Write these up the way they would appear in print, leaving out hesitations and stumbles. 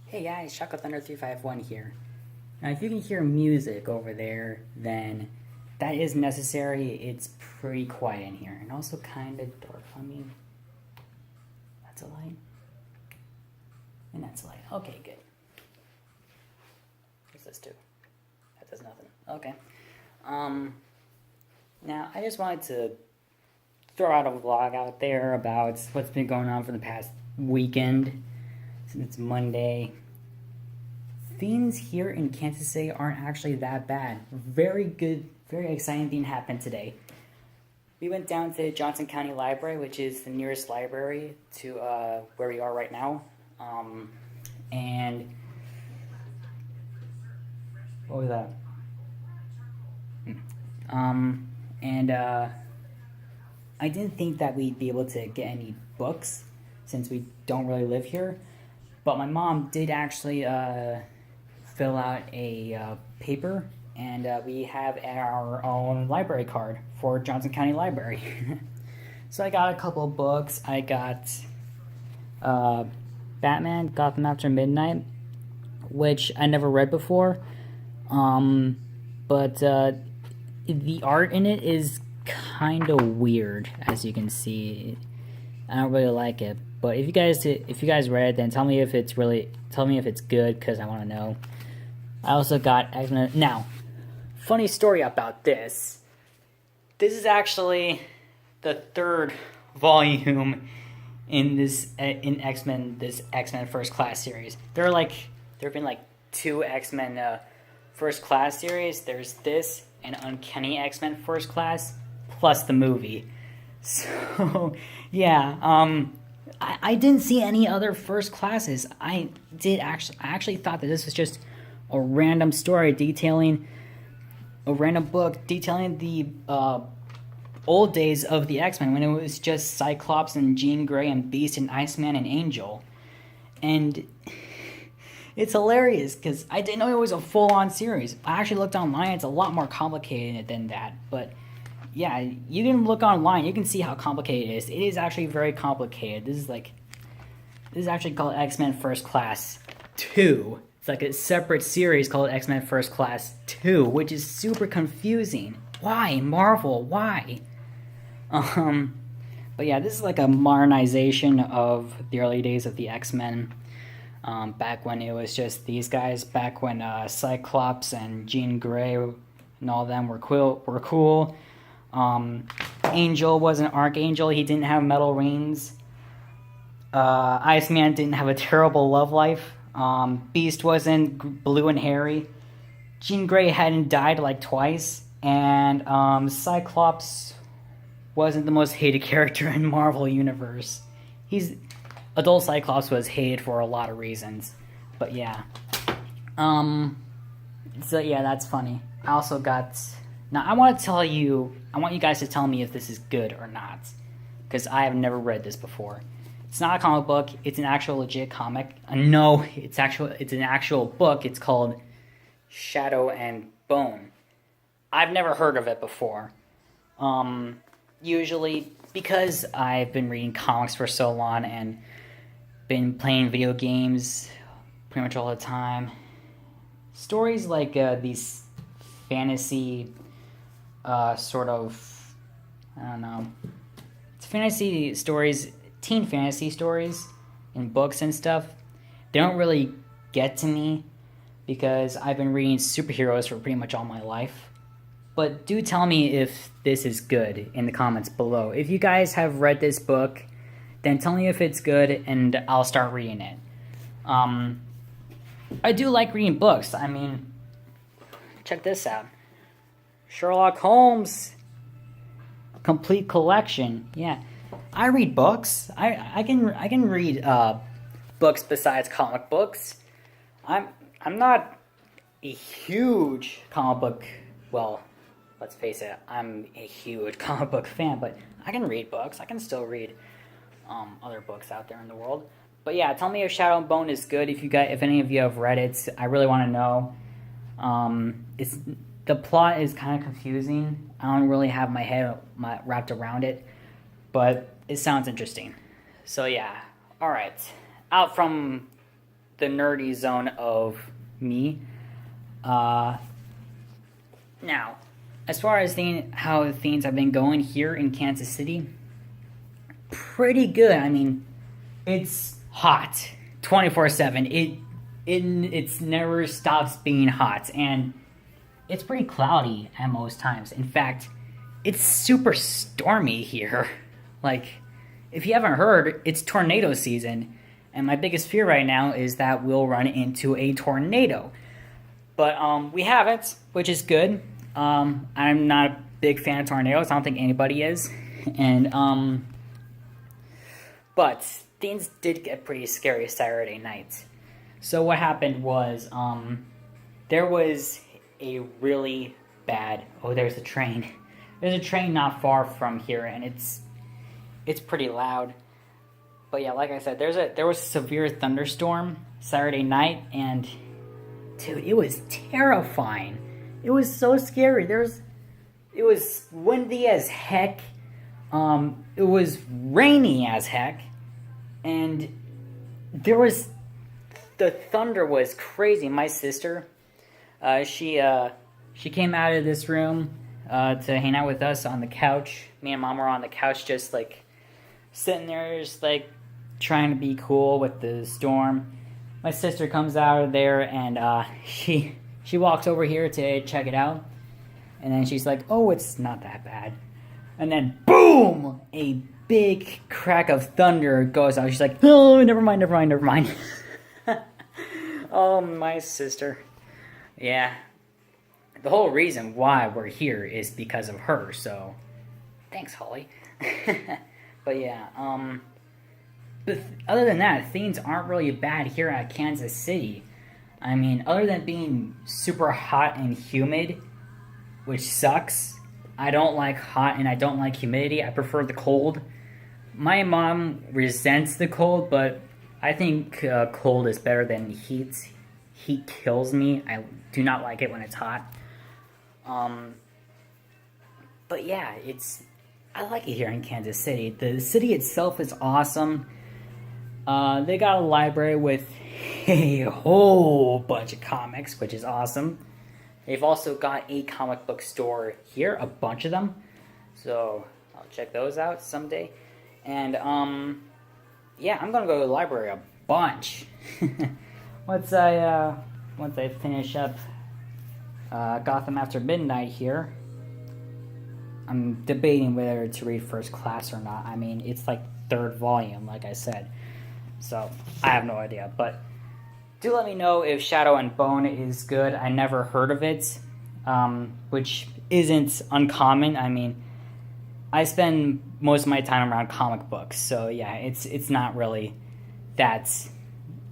Hey guys, Shaco Thunder 351 here. Now, if you can hear music over there, then that is necessary. It's pretty quiet in here, and also kind of dark. I mean, that's a light, and that's a light. Okay, good. What's this do? That does nothing. Okay. Now I just wanted to throw out a vlog out there about what's been going on for the past weekend. Since it's Monday. Things here in Kansas City aren't actually that bad. Very good, very exciting thing happened today. We went down to Johnson County Library, which is the nearest library to where we are right now. And what was that? I didn't think that we'd be able to get any books since we don't really live here. But my mom did actually fill out a paper, and we have our own library card for Johnson County Library. So I got a couple of books. I got Batman, Gotham After Midnight, which I never read before. But the art in it is kind of weird, as you can see. I don't really like it. But if you guys read it, then tell me if it's good, because I want to know. I also got X-Men. Now, funny story about this. This is actually the third volume in X-Men First Class series. There have been like two X-Men First Class series. There's this and Uncanny X-Men First Class plus the movie. So yeah, I didn't see any other first classes. I actually thought that this was just a random story detailing a random book detailing the old days of the X-Men, when it was just Cyclops and Jean Grey and Beast and Iceman and Angel. And it's hilarious because I didn't know it was a full-on series. I actually looked online. It's a lot more complicated than that, but yeah, you can look online. You can see how complicated it is. It is actually very complicated. This is actually called X-Men First Class 2. It's like a separate series called X-Men First Class 2, which is super confusing. Why, Marvel? Why? But yeah, this is like a modernization of the early days of the X-Men. Back when it was just these guys. Back when Cyclops and Jean Grey and all of them were cool. Angel was an archangel. He didn't have metal rings. Iceman didn't have a terrible love life. Beast wasn't blue and hairy. Jean Grey hadn't died like twice. And Cyclops wasn't the most hated character in Marvel Universe. Adult Cyclops was hated for a lot of reasons. But yeah. So yeah, that's funny. I also got... Now, I want you guys to tell me if this is good or not, because I have never read this before. It's not a comic book. It's an actual legit comic. No, it's an actual book. It's called Shadow and Bone. I've never heard of it before. Usually, because I've been reading comics for so long and been playing video games pretty much all the time, stories like these fantasy... sort of, I don't know, it's fantasy stories, teen fantasy stories in books and stuff. They don't really get to me because I've been reading superheroes for pretty much all my life. But do tell me if this is good in the comments below. If you guys have read this book, then tell me if it's good and I'll start reading it. I do like reading books. I mean, check this out. Sherlock Holmes complete collection. Yeah, I read books. I can read books besides comic books. I'm not a huge comic book. Well, let's face it, I'm a huge comic book fan. But I can read books. I can still read other books out there in the world. But yeah, tell me if Shadow and Bone is good. If any of you have read it, I really want to know. The plot is kind of confusing. I don't really have my head wrapped around it, but it sounds interesting. So yeah, all right. Out from the nerdy zone of me. Now, as far as how things have been going here in Kansas City, pretty good. I mean, it's hot 24/7. It's never stops being hot, and it's pretty cloudy at most times. In fact, it's super stormy here. Like, if you haven't heard, it's tornado season, and my biggest fear right now is that we'll run into a tornado. But we haven't, which is good. I'm not a big fan of tornadoes. I don't think anybody is. And but things did get pretty scary Saturday night. So what happened was there was a really bad. Oh, there's a train. There's a train not far from here, and it's pretty loud. But yeah, like I said, there was a severe thunderstorm Saturday night, and dude, it was terrifying. It was so scary. It was windy as heck. It was rainy as heck, and the thunder was crazy. My sister, she came out of this room to hang out with us on the couch. Me and Mom were on the couch, just like sitting there, just like trying to be cool with the storm. My sister comes out of there, and she walks over here to check it out, and then she's like, "Oh, it's not that bad." And then boom, a big crack of thunder goes out. She's like, "Oh, never mind." Oh, my sister. Yeah. The whole reason why we're here is because of her, so thanks, Holly. But yeah, but other than that, things aren't really bad here at Kansas City. I mean, other than being super hot and humid, which sucks. I don't like hot and I don't like humidity. I prefer the cold. My mom resents the cold, but I think cold is better than heat. Heat kills me. I do not like it when it's hot. But yeah, I like it here in Kansas City. The city itself is awesome. They got a library with a whole bunch of comics, which is awesome. They've also got a comic book store here, a bunch of them. So I'll check those out someday. And yeah, I'm gonna go to the library a bunch. once I finish up Gotham After Midnight here, I'm debating whether to read First Class or not. I mean, it's like third volume, like I said. So I have no idea, but do let me know if Shadow and Bone is good. I never heard of it, which isn't uncommon. I mean, I spend most of my time around comic books, so yeah, it's not really that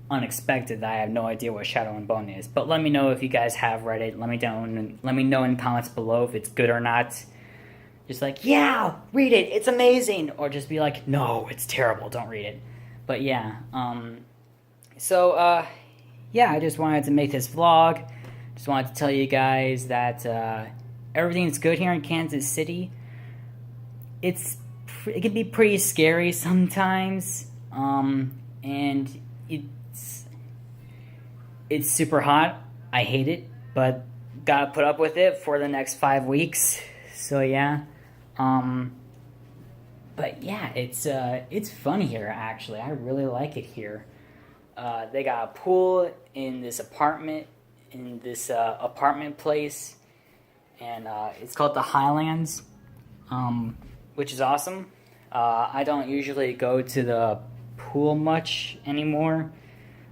unexpected that I have no idea what Shadow and Bone is. But let me know if you guys have read it. Let me know in the comments below if it's good or not. Just like, yeah, read it, it's amazing, or just be like, no, it's terrible, don't read it. But yeah, yeah, I just wanted to make this vlog. Just wanted to tell you guys that everything's good here in Kansas City. It can be pretty scary sometimes, and it's super hot. I hate it, but gotta put up with it for the next 5 weeks. So yeah, but yeah, it's fun here actually. I really like it here. They got a pool in this apartment place, and it's called the Highlands, which is awesome. I don't usually go to the pool much anymore.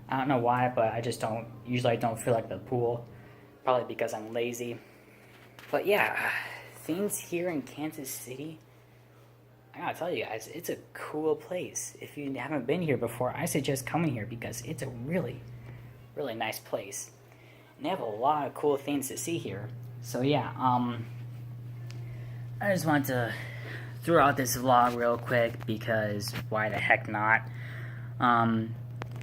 I don't know why, but I just don't feel like the pool. Probably because I'm lazy. But yeah, things here in Kansas City, I gotta tell you guys, it's a cool place. If you haven't been here before, I suggest coming here because it's a really, really nice place. And they have a lot of cool things to see here. So yeah, I just want to throw out this vlog real quick because why the heck not?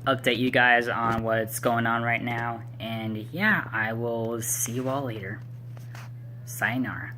Update you guys on what's going on right now. And yeah, I will see you all later. Sayonara.